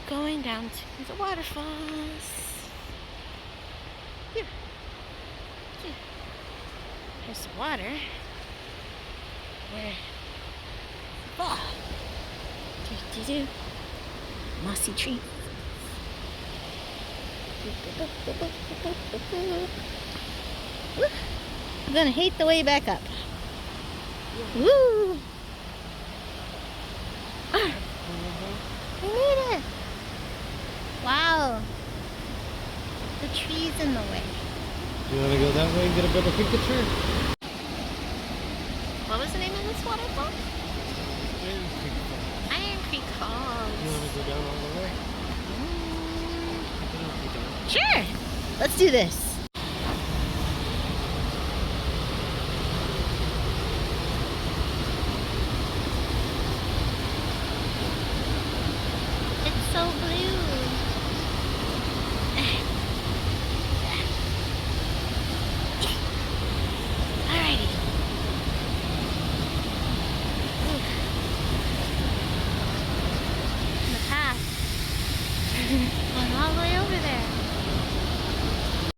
going down to the waterfalls. Here. Here. There's the water. Where? Oh. Do. Mossy tree. Woo. I'm gonna hate the way back up. Woo! Ah, I made it! Wow! The tree's in the way. You want to go that way and get a better picture? What was the name of this waterfall? Iron Creek Falls. You want to go down all the way? Sure! Let's do this. It's so blue.